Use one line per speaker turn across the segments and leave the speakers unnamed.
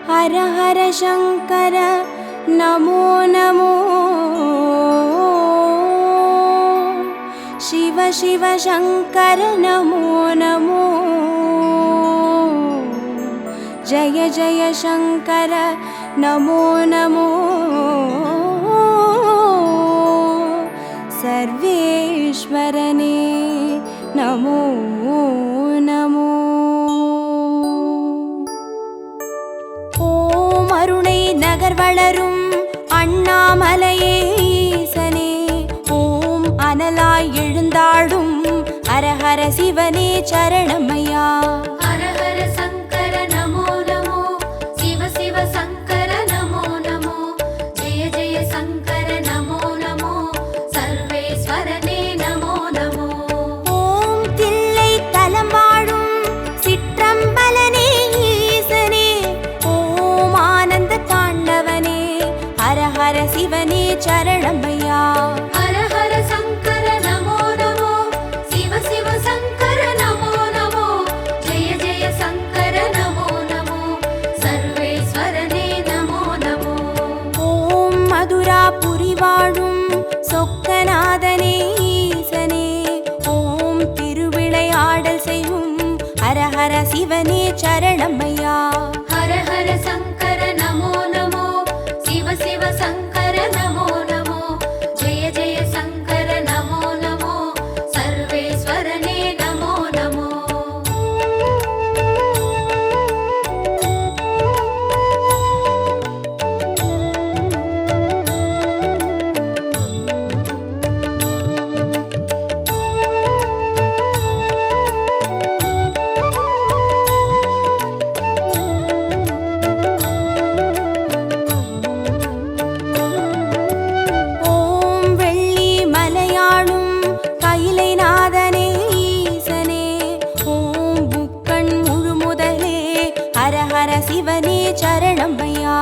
हर हर शंकर नमो नमो शिव शिव शंकर नमो नमो जय जय शंकर नमो नमो सर्वेश्वरने नमो नमो ஓம் அருணை நகர் வளரும் அண்ணாமலையே ஈசனே ஓம் அனலாய் எழுந்தாடும் ஹரஹர சிவனே சரணமையா
हर हर शंकर नमो नमो शिव शिव शंकर नमो नमो जय जय शंकर नमो नमो सर्वेश्वरने नमो नमो
ஓம் தில்லை தலம் வாழும் சிற்றம்பலனே ஈசனே ஓம் ஆனந்த தாண்டவனே ஹரஹர சிவனே சரணமையா
हर हर शंकर नमो नमो शिव शिव शंकर नमो नमो जय जय शंकर नमो नमो सर्वेश्वरने नमो नमो
ஓம் மதுராபுரி வாழும் சொக்கநாதனே ஈசனே ஓம் திருவிளையாடல் செய்யும் ஹரஹர சிவனே சரணமையா
हर हर शंकर नमो नमो शिव शिव शंकर नमो नमो जय जय शंकर नमो नमो सर्वेश्वरने नमो नमो
ஓம் வெள்ளி மலையாளும் கைலை நாதனே ஈசனே ஓம் புக்கண் முழுமுதலே ஹரஹர சிவனே சரணமையா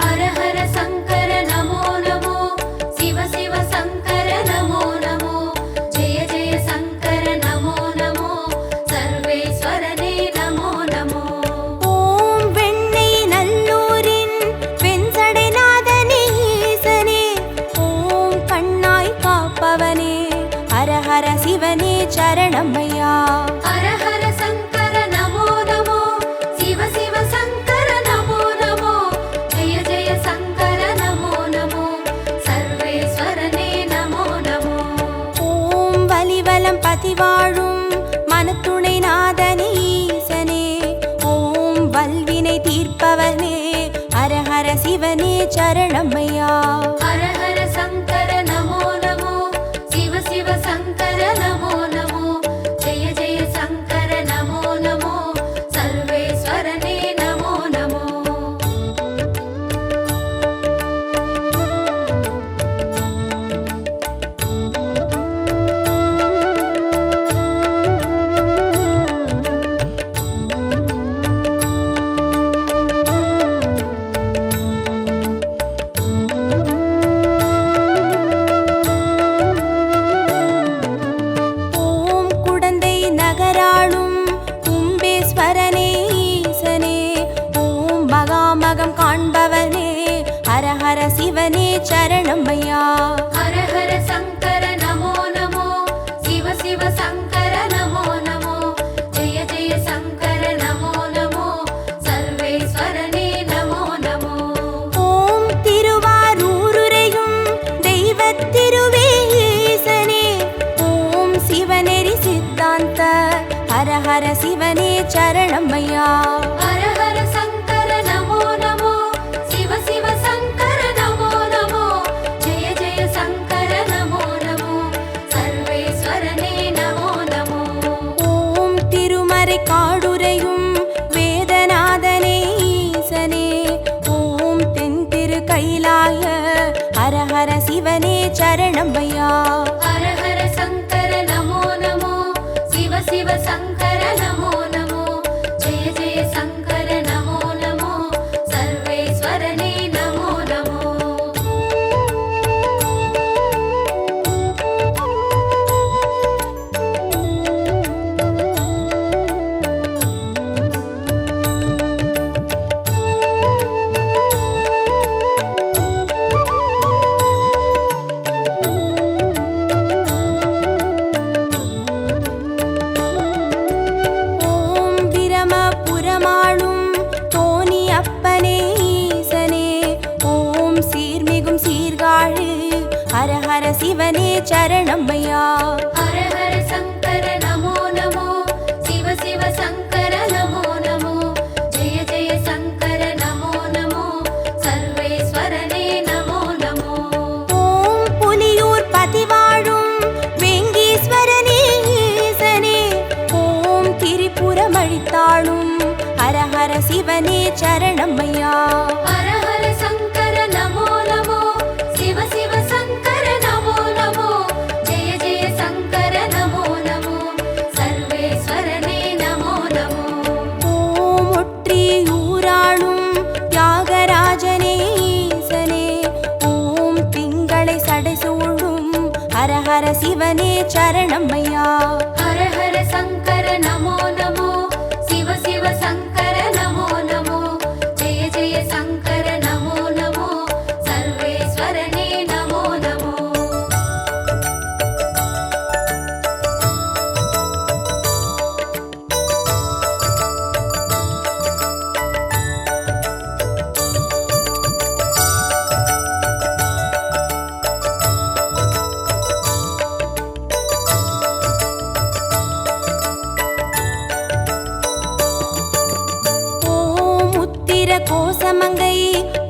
हर हर शंकर नमो नमो शिव शिव शंकर नमो नमो जय जय शंकर नमो नमो सर्वेश्वरने नमो नमो
ஓம் வெண்ணை நல்லூரின் வெண்சடைநாதனே ஈசனே ஓம் கண்ணாய் காப்பவனே ஹரஹர சிவனே சரணமையா
हर हर शंकर नमो नमो शिव शिव शंकर नमो नमो जय जय शंकर नमो नमो सर्वेश्वरने नमो नमो
ஓம் வலிவலம் பதிவாழும் மனத்துணை நாதனே ஈசனே ஓம் வல்வினை தீர்ப்பவனே ஹரஹர சிவனே சரணமையா
हर हर शंकर नमो नमो शिव शिव शंकर नमो नमो जय जय शंकर नमो नमो सर्वेश्वरने नमो नमो
ஓம் குடந்தை நகராளும் கும்பேஸ்வரனே ஈசனே ஓம் மகாமகம் காண்பவனே ஹரஹர சிவனே சரணமையா
हर हर शंकर नमो नमो शिव शिव शंकर नमो नमो जय जय शंकर नमो नमो सर्वेश्वरने नमो नमो
ஓம் திருவாரூருரையும் தெய்வத் திருவே ஈசனே ஓம் சிவநெறி சித்தாந்த ஹரஹர சிவனே சரணமையா
हर हर शंकर नमो नमो शिव शिव शंकर नमो नमो जय जय शंकर नमो नमो सर्वेश्वरने नमो नमो
ஓம் திருமறை காடுரையும் வேதநாதனே ஈசனே ஓம் தென் திரு கைலாய ஹரஹர சிவனே சரணமையா
हर हर शंकर नमो नमो शिव शिव शंकर नमो नमो जय जय शंकर नमो नमो सर्वेश्वरने नमो नमो
சிவனே சரணமையா.
ஹர ஹர சங்கர நமோ நமோ, சிவ சிவ சங்கர நமோ நமோ, ஜெய ஜெய சங்கர நமோ நமோ, சர்வேஸ்வரனே நமோ நமோ.
ஓம் புலியூர் பதிவாழும் வெங்கீஸ்வரனே ஈசனே, ஓம் திரிபுரம் அழித்தாளும் ஹர ஹர சிவனே சரணமையா.
ஹர ஹர சங்கர நமோ நமோ, சிவ சிவ சங்கர நமோ நமோ, ஜெய ஜெய சங்கர நமோ நமோ, சர்வேஸ்வரனே நமோ நமோ.
ஓம் ஒற்றியூராளும் தியாகராஜனே ஈசனே, ஓம் திங்களை சடைசூழும் ஹர ஹர சிவனே சரணமையா.
ஹர ஹர சங்கர நமோ நமோ, சிவ சிவ சங்கர நமோ நமோ, ஜெய ஜெய சங்கர நமோ நமோ, சர்வேஸ்வரனே நமோ நமோ.
ஓம் உத்திர கோசமங்கை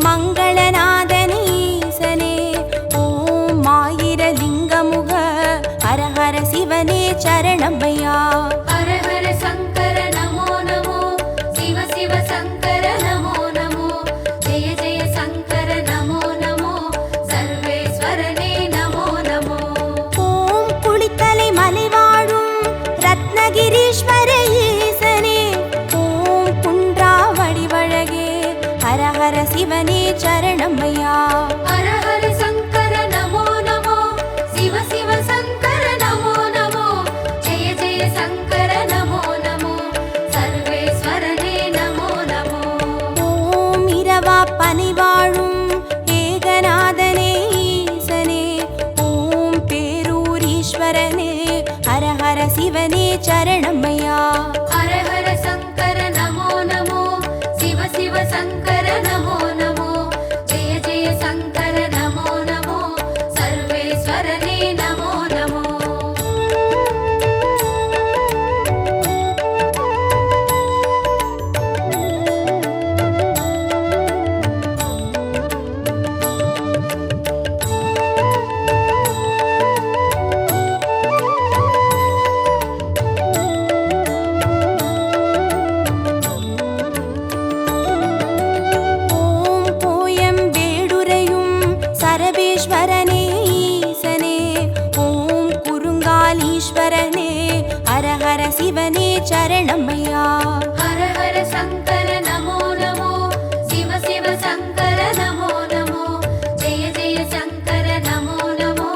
மங்களநாதனே ஈசனே, ஓம் ஆயிர லிங்கமுக ஹர ஹர சிவனே சரணமையா.
ஹர ஹர சங்கர நமோ நமோ, சிவ சிவ சங்கர நமோ நமோ, ஜெய ஜெய சங்கர நமோ நமோ, சர்வேஸ்வரனே நமோ நமோ.
ஓம் குளித்தலை மலைவாழும் ரத்னகிரீஸ்வர ஈசனே, ஓம் குன்றாவடி வழகே ஹர ஹர சிவனே சரணமையா.
ஹர ஹர சங்கர நமோ நமோ, சிவ சிவ சங்கர நமோ நமோ, ஜெய ஜெய சங்கர நமோ நமோ, சர்வேஸ்வரனே நமோ நமோ.
ஓம் இரவா பனிவாழும் ஏகநாதனே ஈசனே, ஓம் பேரூரீஸ்வரனே ஹர ஹர சிவனே சரணமையா.
ஹர ஹர சங்கர நமோ நமோ, சிவ சிவ சங்கர நமோ நமோ, ஜெய ஜெய சங்கர நமோ நமோ, சர்வேஸ்வரனே நமோ நமோ.
ஓம் கோயம் வேடுரையும் சரபேஸ்வரனே ஈசனே, ஓம் குறுங்காலீஸ்வரனே ஹர ஹர சிவனே சரணமையா.
ஹர ஹர சங்கர நமோ நமோ, சிவ சிவ சங்கர நமோ நமோ, ஜெய ஜெய சங்கர நமோ நமோ,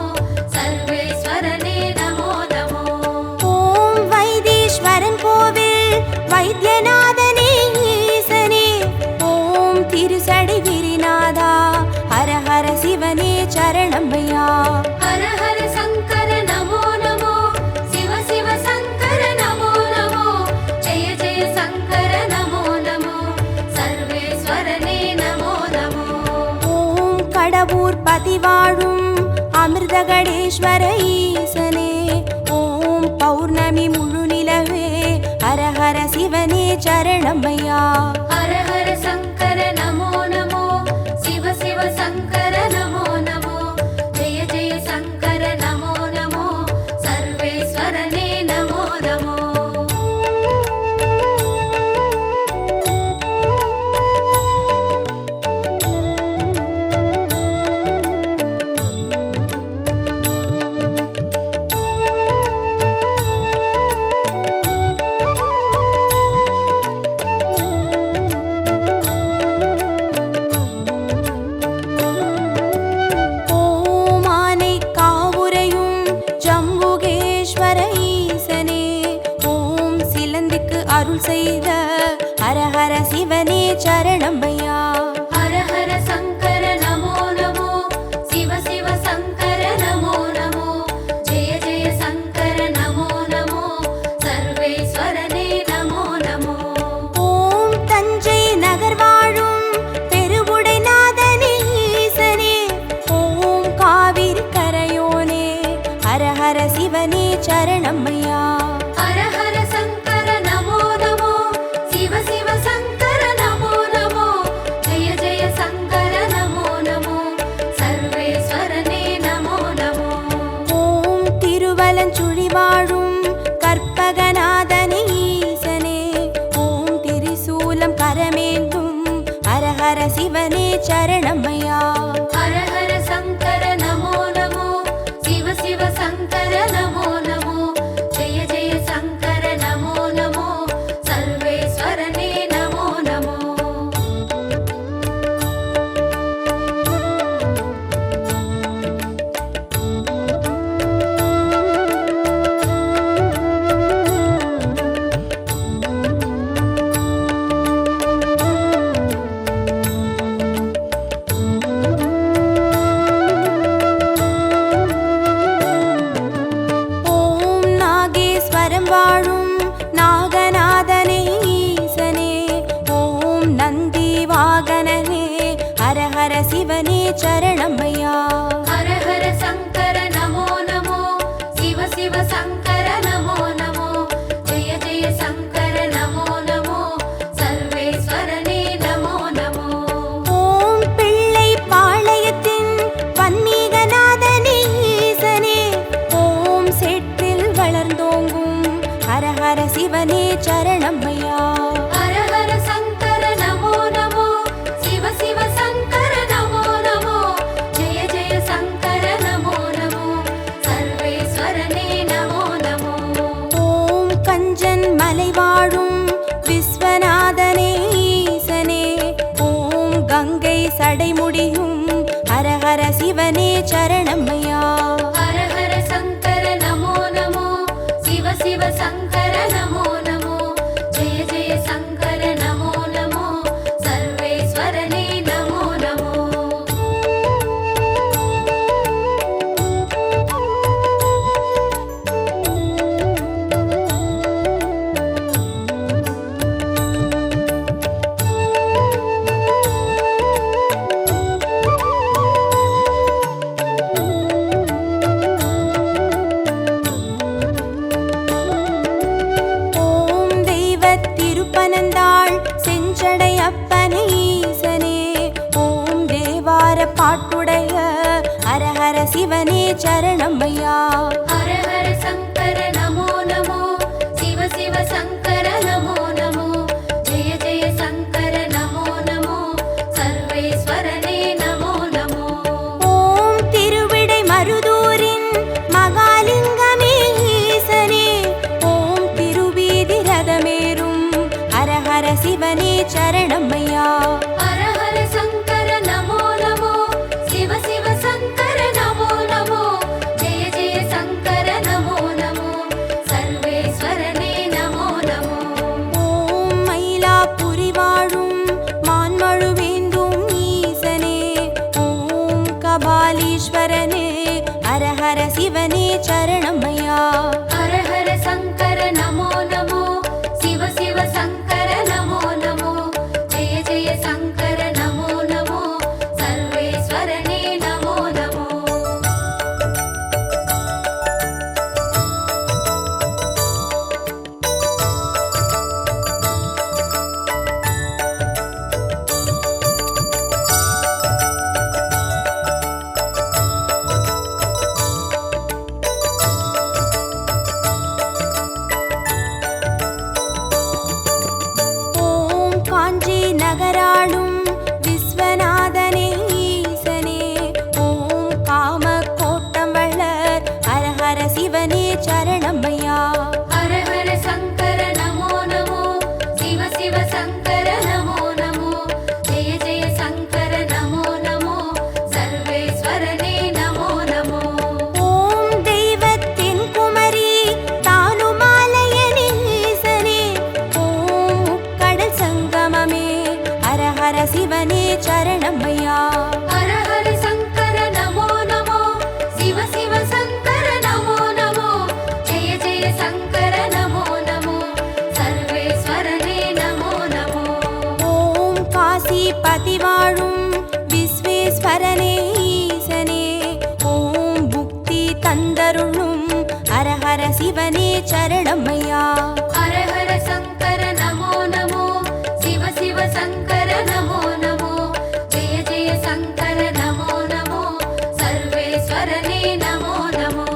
சர்வேஸ்வரனே நமோ நமோ.
ஓம் வைத்தீஸ்வரன் கோவில் வைத்தியநாதனே ஈசனே, ஓம் திருசடை கிரிநாதா ஹர ஹர சிவனே சரணமையா.
ஹர ஹர சங்கர நமோ நமோ, சிவ சிவ சங்கர நமோ நமோ, ஜெய ஜெய சங்கர நமோ நமோ, சர்வேஸ்வரனே நமோ நமோ.
ஓம் கடவுர் பதிவாழும் அமிர்தகடேஸ்வர ஈசனே, ஓம் பௌர்ணமி முழு நிலவே ஹர ஹர சிவனே சரணமையா.
ஹர ஹர சங்கர நமோ நமோ, சிவ சிவ சங்கர நமோ நமோ, ஜெய ஜெய சங்கர நமோ நமோ, சர்வேஸ்வரனே நமோ நமோ.
ஓம் ஆனை காவுரையும் ஜம்புகேஸ்வர ஈசனே, ஓம் சிலந்திக்கு அருள் செய்த ஹர ஹர சிவனே சரணமையா.
ஹர ஹர சங்கர நமோ நமோ, சிவ சிவ சங்கர நமோ நமோ, ஜெய ஜெய சங்கர நமோ நமோ, சர்வேஸ்வரனே நமோ நமோ.
ஓம் தஞ்சை நகர் வாழும் பெருவுடைநாதனே ஈசனே, ஓம் காவிரி கரையோனே ஹர சிவனே சரணமையா.
ஹர ஹர சங்கர நமோ நமோ, சிவ சிவ சங்கர நமோ நமோ, ஜெய ஜெய சங்கர நமோ நமோ, சர்வேஸ்வரனே நமோ நமோ.
ஓம் நாகேஸ்வரம் வாழும் நாகநாதனே ஈசனே, ஓம் நந்தி வாகனனே ஹர ஹர சிவனே சரணமையா.
ஹர ஹர சங்கர நமோ நமோ, சிவ சிவ சங்கர நமோ நமோ, ஜெய ஜெய சங்கர நமோ நமோ, சர்வேஸ்வரனே நமோ நமோ.
ஓம் பிள்ளை பாளையத்தின் பன்மீகநாதனே ஈசனே, ஓம் சேற்றில் வளர்ந்தோங்கும் ஹர ஹர சிவனே சரணமையா.
ஹர ஹர சங்கர நமோ நமோ, சிவ சிவ சங்கர நமோ நமோ, ஜெய ஜெய சங்கர நமோ நமோ, சர்வேஸ்வரனே நமோ நமோ.
ஓம் கஞ்சன் மலை வாழும் விஸ்வநாதனே ஈசனே, ஓம் கங்கை சடைமுடியும் ஹர ஹர சிவனே சரணமையா.
ஹர ஹர சங்கர நமோ நமோ, சிவ சிவ சங்கர நமோ நமோ, ஜெய ஜெய சங்கர நமோ நமோ, சர்வேஸ்வரனே நமோ நமோ.
ஓம் தெய்வத் திருப்பனந்தாள் செஞ்சடை அப்பனே ஈசனே, ஓம் தேவார பாட்டுடைய ஹர ஹர சிவனே சரணமையா.
ஹர ஹர சங்கர நமோ நமோ, சிவ சிவ சங்கர நமோ நமோ, ஜெய ஜெய சங்கர நமோ நமோ, சர்வேஸ்வரனே நமோ நமோ.
ஓம் திருவிடை மருதூரின் மகாலிங்கமே ஈசனே, ஓம் திருவீதி ரதமேறும் ஹர ஹர சிவனே சரணமையா.
ஹர ஹர சங்கர நமோ நமோ, சிவ சிவ சங்கர நமோ நமோ, ஜெய ஜெய சங்கர நமோ நமோ, சர்வேஸ்வரனே நமோ நமோ.
ஓம் மயிலாப்புரி வாழும் மான்மழுவேந்தும் ஈசனே, ஓம் கபாலீஸ்வரனே ஹர ஹர சிவனே சரணமையா.
ஹர ஹர சங்கர நமோ நமோ, சிவ சிவ சங்கர நமோ நமோ, ஜெய ஜெய சங்கர நமோ நமோ, சர்வேஸ்வரனே நமோ நமோ.
ஓம் காஞ்சி நகராளும் விஸ்வநாதனே ஈசனே, ஓம் காம கோட்டம் வளர் ஹர ஹர சிவனே சரணமையா.
ஹர ஹர சங்கர நமோ நமோ, சிவ சிவ சங்கர நமோ நமோ, ஜெய ஜெய சங்கர நமோ நமோ, சர்வேஸ்வரனே நமோ நமோ.
ஓம் தெய்வத்தின் குமரி தானுமாலயனே ஈசனே, ஓம் முக்கடல் சங்கமமே ஹர ஹர சிவனே சரணமையா.
ஹர ஹர சங்கர நமோ நமோ, சிவ சிவ சங்கர நமோ நமோ, ஜெய ஜெய சங்கர நமோ நமோ, சர்வேஸ்வரனே நமோ நமோ.
ஓம் காசிபதி வாழும் விஸ்வேஸ்வரனே ஈசனே, ஓம் புக்தி தந்தருளும் ஹர ஹர சிவனே சரணமையா.
ஹர ஹர சங்கர நமோ நமோ, சிவ சிவ சங்கர நமோ நமோ, ஜெய ஜெய சங்கர நமோ நமோ, சர்வேஸ்வரனே நமோ நமோ.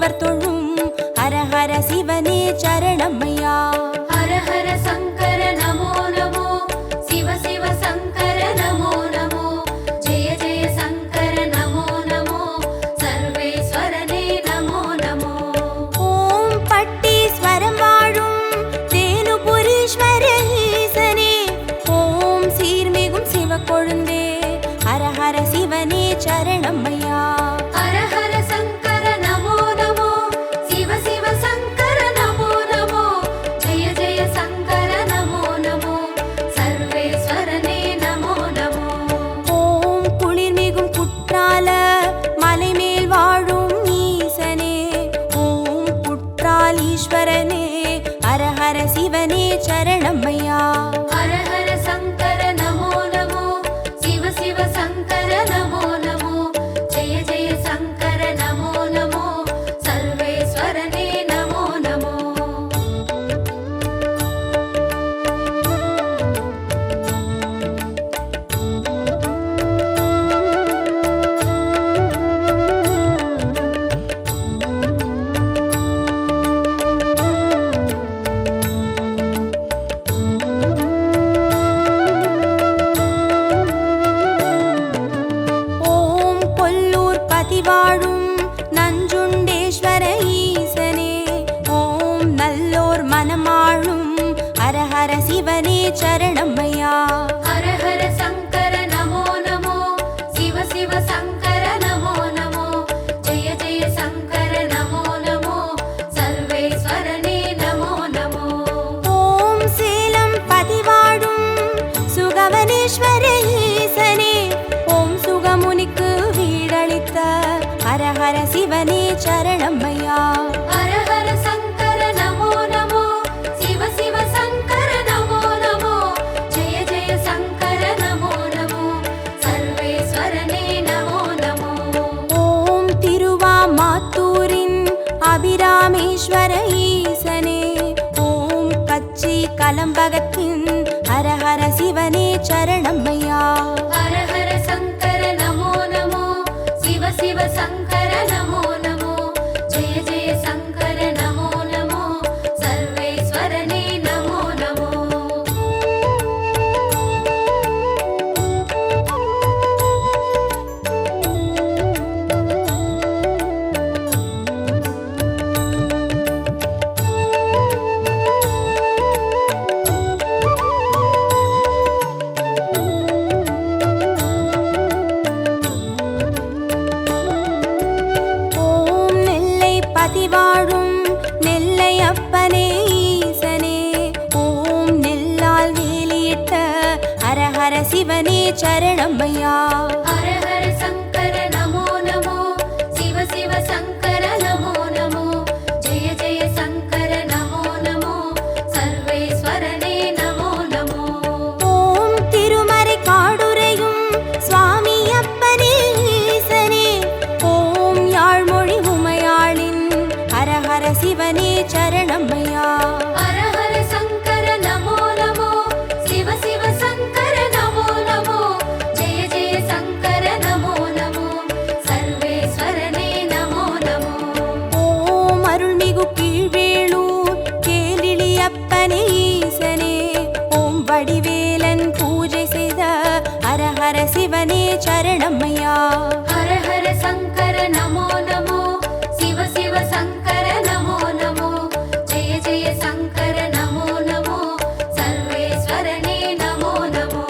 முனிவர் தொழும் ஹரஹர சிவனே சரணமையா.
ஹர ஹர சங்கர நமோ நமோ, சிவ சிவ சங்கர நமோ நமோ, ஜெய ஜெய சங்கர நமோ நமோ, சர்வேஸ்வரனே நமோ நமோ.
ஓம் பட்டீஸ்வரம் வாழும் தேனுபுரீஸ்வர ஈசனே, ஓம் சீர்மிகும் சிவக்கொழுந்தே ஹரஹர சிவனே சரணமையா.
ஹர ஹர சங்கர நமோ நமோ, சிவ சிவ சங்கர நமோ நமோ, ஜெய ஜெய சங்கர நமோ நமோ, சர்வேஸ்வரனே நமோ நமோ.
ஓம் குளிர்மிகும் குற்றால மலைமேல் வாழும் ஈசனே, ஓம் குற்றாலீஸ்வரனே ஹரஹர சிவனே சரணமையா.
ஹர ஹர சங்கர நமோ நமோ, சிவ சிவ சங்கர நமோ நமோ, ஜெய ஜெய சங்கர நமோ நமோ, சர்வேஸ்வரனே நமோ நமோ.
ஓம் கொல்லூர் பதிவாழும் நஞ்சுண்டேஸ்வர ஈசனே, ஓம் நல்லோர் மனமாளும் ஹரஹர சிவனே சரணமையா.
ஹர ஹர சங்கர நமோ நமோ, சிவ சிவ சங்கர நமோ நமோ, ஜெய ஜெய சங்கர நமோ நமோ, சர்வேஸ்வரனே நமோ நமோ.
ஓம் சேலம் பதிவாழும் சுகவனேஸ்வர ஈசனே, ஓம் சுகமுனிக்கு வீடளித்த ஹரஹர சிவனே சரணமையா.
ஹர ஹர சங்கர நமோ நமோ, சிவ சிவ சங்கர நமோ நமோ, ஜெய ஜெய சங்கர நமோ நமோ, சர்வேஸ்வரனே நமோ நமோ.
ஓம் திருவாமாத்தூரின் அபிராமேஸ்வர ஈசனே, ஓம் கச்சி கலம்பகத்தின் ஹரஹர சிவனே சரணமையா.
ஹர ஹர சங்கர நமோ நமோ, சிவ சிவ சங்கர நமோ நமோ, ஜெய ஜெய சங்கர நமோ நமோ, சர்வேஸ்வரனே நமோ நமோ.
ஓம் நெல்லை பதிவாழும் நெல்லை அப்பனே ஈசனே, ஓம் நெல்லால் வேலியிட்ட ஹரஹர சிவனே சரணமையா.
ஹர ஹர சங்கர நமோ நமோ, சிவ சிவ சங்கர நமோ நமோ, ஜெய ஜெய சங்கர நமோ நமோ, சர்வேஸ்வரனே நமோ நமோ.
ஓம் திருமறை காடுரையும் சுவாமி அப்பனே ஈசனே, ஓம் யாழ்மொழி உமையாளின் ஹரஹர சிவனே சரணமையா.
ஹர ஹர சங்கர நமோ நமோ, சிவ சிவ சங்கர நமோ நமோ, ஜெய ஜெய சங்கர நமோ நமோ, சர்வேஸ்வரனே நமோ நமோ.
ஓம் அருள்மிகு கீழ்வேளூர் கேளிலி அப்பனே ஈசனே, ஓம் வடிவேலன் பூஜை செய்த ஹரஹர சிவனே சரணமையா.
ஹர ஹர சங்கர நமோ நமோ, சிவ சிவ சங்கர நமோ நமோ, ஜெய ஜெய சங்கர நமோ நமோ, சர்வேஸ்வரனே நமோ நமோ.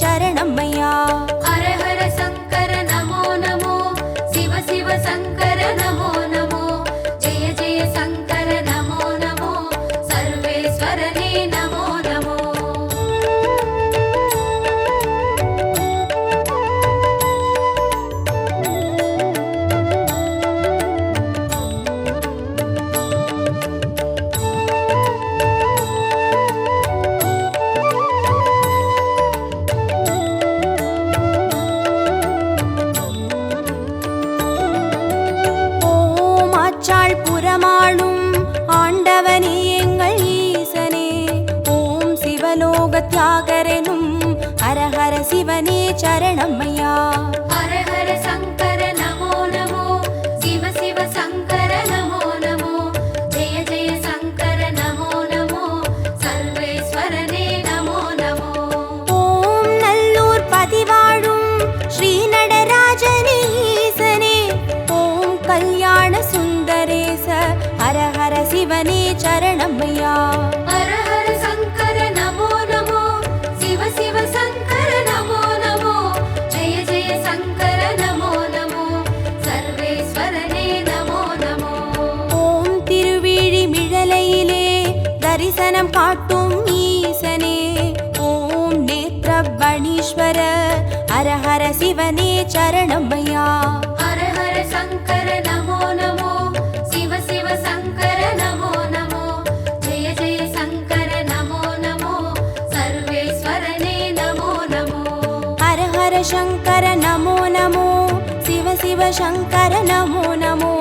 சரணம்மையா.
ஹர ஹர சங்கர நமோ நமோ, சிவ சிவ சங்கர நமோ நமோ, ஜெய ஜெய சங்கர நமோ நமோ, சர்வேஸ்வரனே நமோ நமோ.
புறமாளும் ஆண்டவனே எங்கள் ஈசனே, ஓம் சிவலோக தியாகரனும் ஹர ஹர சிவனே சரணம்மையா.
ஹர ஹர சங்கர நமோ நமோ, சிவ சிவ சங்கர நமோ நமோ, ஜெய ஜெய சங்கர நமோ நமோ, சர்வேஸ்வரனே நமோ நமோ.
ஓம் நல்லூர் பதிவாழும் ஸ்ரீ நடராஜனே ஈசனே, ஓம் கல்யாண சுந்தரேச ஹர ஹர சிவனே சரணம்மையா.
ஹர ஹர சங்கர நமோ நமோ, சிவ சிவ சங்கர நமோ நமோ, ஜெய ஜெய சங்கர நமோ நமோ, சர்வேஸ்வரனே நமோ நமோ.
ஓம் திருவிழி மிழலையிலே தரிசனம் காட்டும் ஈசனே, ஓம் நேத்ரபணீஸ்வர ஹர ஹர சிவனே சரணம்மையா.
ஹர ஹர சங்கர நமோ நமோ, சிவ சிவ சங்கர நமோ நமோ, ஜெய ஜெய சங்கர நமோ நமோ, சர்வேஸ்வரனே நமோ நமோ.
ஹர ஹர சங்கர நமோ நமோ, சிவ சிவ சங்கர நமோ நமோ,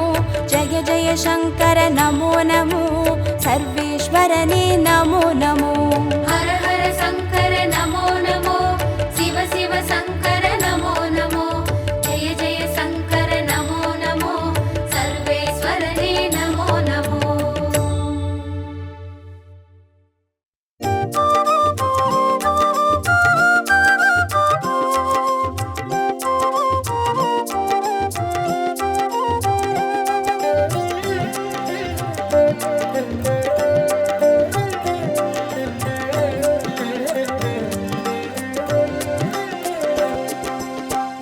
ஜய ஜய சங்கர நமோ நமோ, சர்வேஸ்வரனே நமோ நமோ.
ஹர ஹர சங்கர நமோ நமோ, சிவ சிவ சங்கர நமோ நமோ, ஜெய ஜெய சங்கர நமோ நமோ, சர்வேஸ்வரனே நமோ நமோ.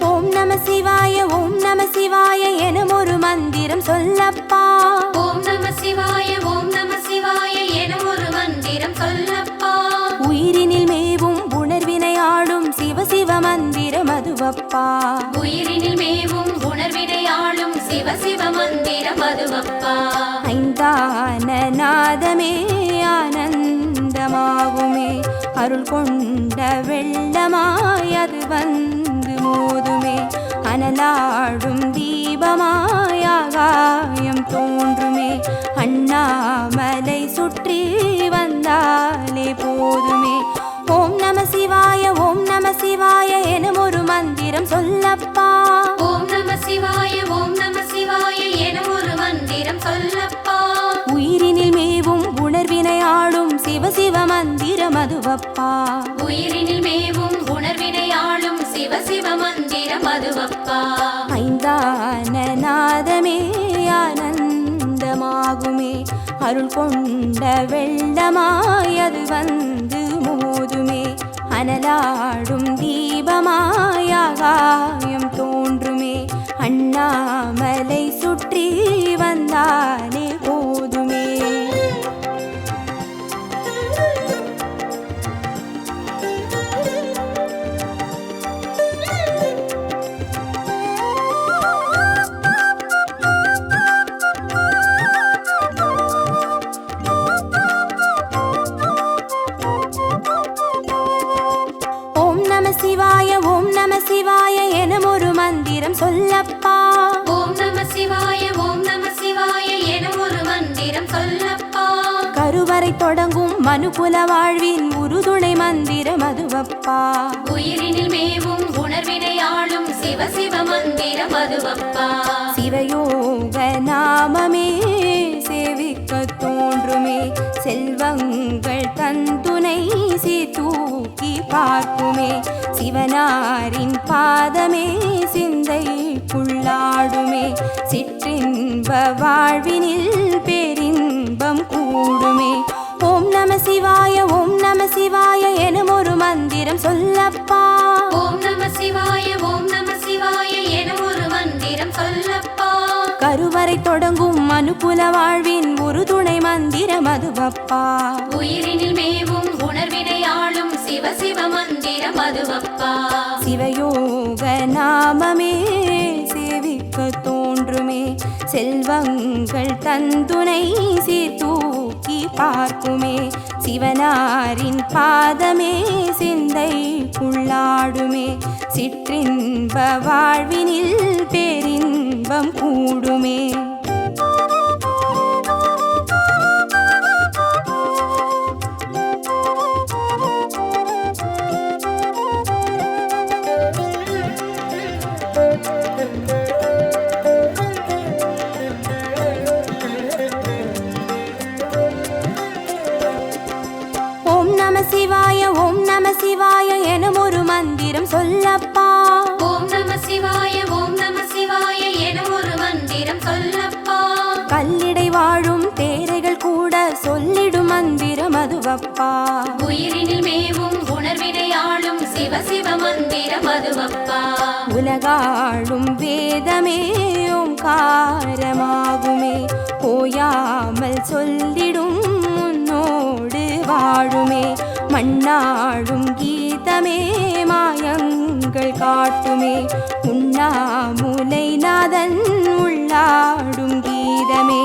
ஓம் நம சிவாய ஓம் நம சிவாய எனும் ஒரு மந்திரம் சொல்லப்பா.
ஓம் நம சிவாய ஓம் நம சிவாய என ஒரு மந்திரம் சொல்லப்பா.
உயிரினில் மேவும் உணர்வினை ஆளும் சிவ சிவ மந்திரம் அதுவப்பா.
உயிரினில் மேவும் உணர்வினை ஆளும் சிவ சிவ மந்திரம் அதுவப்பா.
ஐந்தான நாதமே ஆனந்தமாகுமே, அருள் கொண்ட வெள்ளமாய் அது வந்து மோதுமே, அனலாடும் தீபமாய் ஆகாயம் தோன்றுமே, அண்ணாமலை சுற்றி வந்தாலே போதுமே. ஓம் நம சிவாய ஓம் நம சிவாய எனும் ஒரு மந்திரம் சொல்லப்பா.
ஓம் நம சிவாய ஓம் நம சிவாய என ஒரு மந்திரம் சொல்லப்பா.
உயிரினில் மேவும் உணர்வினை ஆளும் சிவ சிவ மந்திரம் அதுவப்பா.
உயிரினில் மேவும் உணர்வினை ஆளும் சிவ சிவ மந்திரம் அதுவப்பா.
ஐந்தான நாதமே ஆனந்தமாகுமே, அருள் கொண்ட வெள்ளமாய் அது வந்து மோதுமே, அனலாடும் தீபமாய் ஆகாயம் தோன்றுமே, அண்ணாமலை சுற்றி வந்தாலே போதுமே. ஓம் நம சிவாய ஓம் நம சிவாய எனும் ஒரு மந்திரம் சொல்லப்பா.
ஓம் நம சிவாய ஓம் நம சிவாய என ஒரு மந்திரம் சொல்லப்பா.
கருவறை தொடங்கும் மனுகுல வாழ்வின் உறுதுணை மந்திரம் அதுவப்பா.
உயிரினில் மேவும் உணர்வினை ஆளும் சிவ சிவ மந்திரம் அதுவப்பா.
சிவயோக நாமமே சேவிக்க தோன்றுமே, செல்வங்கள் தந்துணை தூக்கி பார்க்குமே, சிவனாரின் பாதமே சிந்தைக்குள்ளாடுமே, சிற்றின்ப வாழ்வினில் பேரின்பம் கூடுமே. ஓம் நம சிவாய ஓம் நம சிவாய எனும் ஒரு மந்திரம் சொல்லப்பா. வரை தொடங்கும் அனுகுல வாழ்வின் ஒரு துணை மந்திரம் அதுவப்பா.
உயிரினில் மேவும் உணர்வினை ஆளும் சிவ சிவ மந்திரம் அதுவப்பா.
சிவயோக நாமமே சேவிக்க தோன்றுமே, செல்வங்கள் தந்துணை சீர்தூக்கி பார்க்குமே. சிவனாரின் பாதமே சிந்தைக்குள்ளாடுமே, சிற்றின்ப வாழ்வினில் பேரின்பம் கூடுமே. ஓம் நம சிவாய ஓம் நம சிவாய எனும் ஒரு மந்திரம் சொல்லப்பா.
ஓம் நம சிவாய ஓம் நம சிவாய எனும் ஒரு மந்திரம் சொல்லப்பா.
கல்லிடை வாழும் தேரைகள் கூட சொல்லிடும் மந்திரம் அதுவப்பா.
உயிரினில் மேவும் உணர்வினை ஆளும் சிவ சிவ மந்திரம் அதுவப்பா.
உலகாளும் வேதமே ஓங்காரமாகுமே, ஓயாமல் சொல்லிடும் உன்னோடு வாழுமே. மண்ணாடும் கீதமே மாயங்கள் காட்டுமே, உண்ணாமுலை நாதன் உள்ளாடும் கீதமே.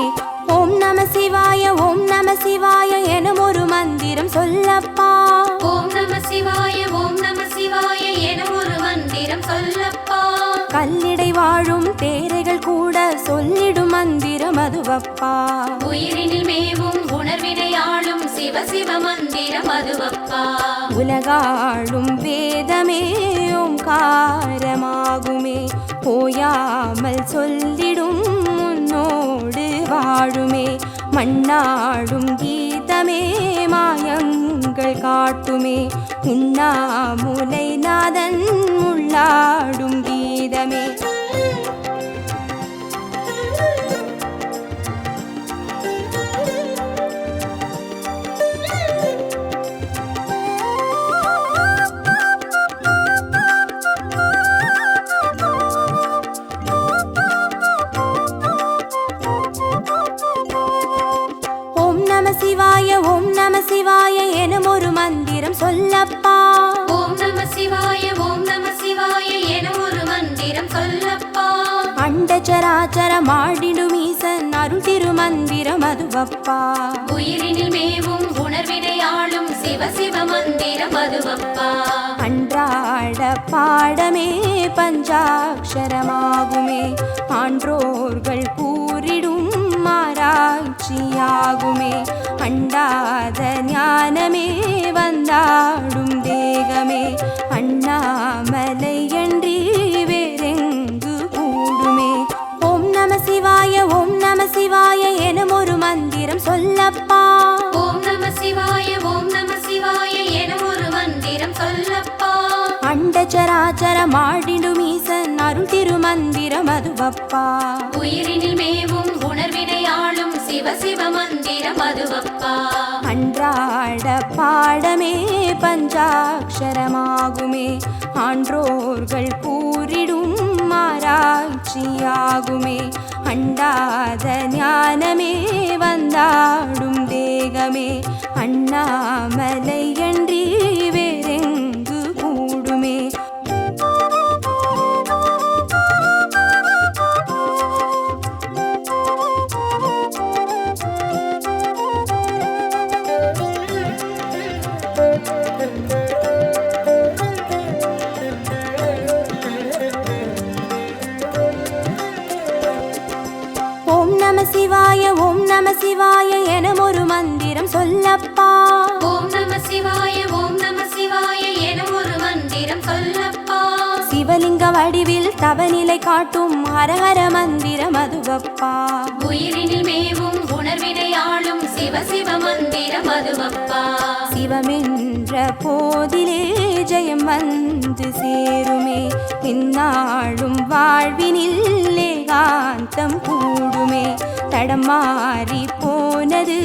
ஓம் நம சிவாய ஓம் நம சிவாய எனும் ஒரு மந்திரம் சொல்லப்பா.
ஓம் நம சிவாய ஓம் நம சிவாய எனும் ஒரு மந்திரம் சொல்லப்பா.
கல்லிடை வாழும் தேரைகள் கூட சொல்லிடும் மந்திரம் அதுவப்பா.
உயிரினில் மேவும் உணர்வினை ஆளும் சிவ சிவ மந்திரம் அதுவப்பா.
உலகாளும் வேதமே ஓங்காரமாகுமே, ஓயாமல் சொல்லிடும் உன்னோடு வாழுமே. மண்ணாடும் கீதமே மாயங்கள் காட்டுமே, உண்ணாமுலை நாதன் உள்ளாடும் கீதமே. ஓம் நம சிவாய ஓம் நம சிவாய எனும் ஒரு மந்திரம் சொல்லப்பா.
ஓம் நம சிவாய ஓம் நம சிவாய எனும் ஒரு மந்திரம் சொல்லப்பா.
அண்டச்சராச்சரம் ஆடிடும் ஈசன் அருள் திருமந்திரம் அதுவப்பா.
உயிரினில் மேவும் உணர்வினை ஆளும் சிவ சிவ மந்திரம் அதுவப்பா.
அன்றாட பாடமே பஞ்சாட்சரமாகுமே, ஆன்றோர்கள் கூறிடும் ஆராய்ச்சியாகுமே. அண்டாத ஞானமே வந்தாடும் தேகமே, அண்ணாமலை என்றி வேறெங்கு கூடுமே. ஓம் நம சிவாய ஓம் நம சிவாய எனும் ஒரு மந்திரம் சொல்லப்பா.
ஓம் நம சிவாய ஓம் நம சிவாய எனும் ஒரு மந்திரம் சொல்லப்பா.
அண்டச்சராச்சரம் ஆடிடும் ஈசன் அருள் திருமந்திரம் அதுவப்பா.
உயிரினில் மேவும் உணர்வினை ஆளும் சிவ சிவ மந்திரம் அதுவப்பா.
அன்றாட பாடமே பஞ்சாட்சரமாகுமே, ஆன்றோர்கள் கூறிடும் ஆராய்ச்சியாகுமே. அண்டாத ஞானமே வந்தாடும் தேகமே, அண்ணாமலை என்றி வேறெங்கு கூடுமே. ஓம் நம சிவாய ஓம் நம சிவாய எனும் ஒரு மந்திரம் சொல்லப்பா.
ஓம் நம சிவாய ஓம் நம சிவாய எனும் ஒரு மந்திரம் சொல்லப்பா.
சிவலிங்க வடிவில் தவநிலை காட்டும் ஹரஹர மந்திரம் அதுவப்பா.
உயிரினில் மேவும் உணர்வினை ஆளும் சிவ சிவ மந்திரம் அதுவப்பா.
சிவமென்ற போதிலே ஜெயம் வந்து சேருமே, இந்நாளும் வாழ்வினில் ஏகாந்தம் கூடுமே. தடம் மாறி போனது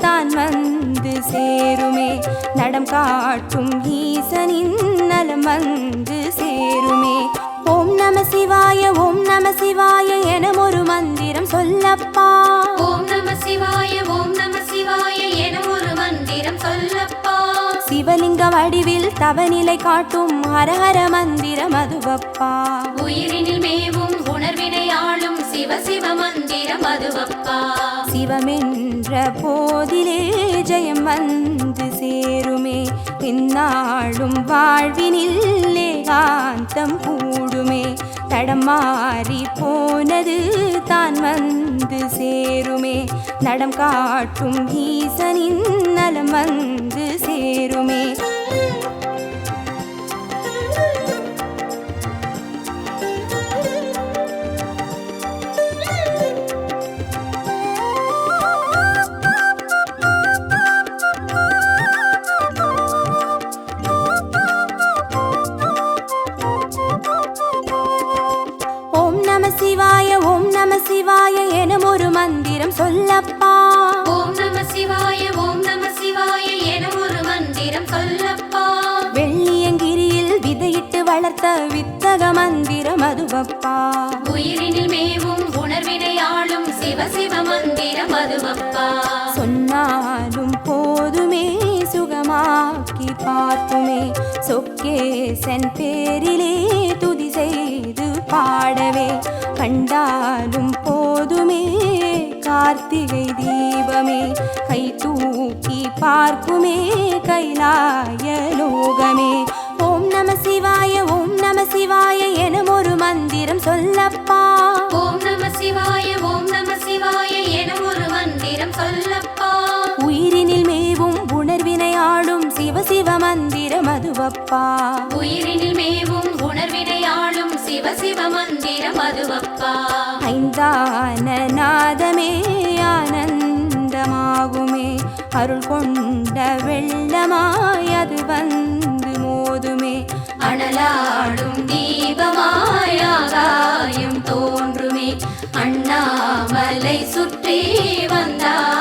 தான் வந்து சேருமே, நடம் காட்டும் ஈசனின் நலம் வந்து சேருமே. ஓம் நம சிவாய ஓம் நம சிவாய எனும் ஒரு மந்திரம் சொல்லப்பா.
ஓம் நம சிவாய ஓம் நம சிவாய எனும் ஒரு மந்திரம் சொல்லப்பா.
சிவலிங்க வடிவில் தவநிலை காட்டும் ஹரஹர மந்திரம் அதுவப்பா.
உயிரினில் மேவும் உணர்வினை ஆளும் சிவ சிவ மந்திரம் அதுவப்பா.
சிவமென்ற போதிலே ஜெயம் வந்து சேருமே, பின்னாளும் வாழ்வினில் ஏகாந்தம் கூடுமே. தடம் மாறி போனது தான் வந்து சேருமே, நடம் காட்டும் ஈசனின் நலம் வந்து சேருமே. ஓம் நம சிவாய ஓம் நம சிவாய எனும் ஒரு மந்திரம் சொல்லப்பா.
ஓம் நம சிவாய ஓம் நம சிவாய எனும் ஒரு மந்திரம் சொல்லப்பா.
வெள்ளியங்கிரியில் விதையிட்டு வளர்த்த வித்தக மந்திரம் அதுவப்பா.
உயிரினில் மேவும் உணர்வினை ஆளும் சிவ சிவ மந்திரம் அதுவப்பா.
சொன்னாலும் போதுமே சுகமாக்கி பார்க்குமே, சொக்கேசன் பேரிலே துதி செய்து பாடவே. கண்டாலும் போதுமே கார்த்திகை தீபமே, கை தூக்கி பார்க்குமே கைலாய லோகமே. ஓம் நம சிவாய ஓம் நம சிவாய எனும் ஒரு மந்திரம் சொல்லப்பா.
ஓம் நம சிவாய ஓம் நம சிவாய எனும் ஒரு மந்திரம் சொல்லப்பா.
உயிரினில் மேவும் உணர்வினை ஆளும் சிவ சிவ மந்திரம் அதுவப்பா.
உயிரினில் மேவும் உணர்வினை ஆளும் சிவ சிவ மந்திரம் அதுவப்பா.
ஐந்தான நாதமே ஆனந்தமாகுமே, அருள் கொண்ட வெள்ளமாய் அது வந்து மோதுமே.
அனலாடும் தீபமாய் ஆகாயம் தோன்றுமே, அண்ணாமலை சுற்றி வந்தார்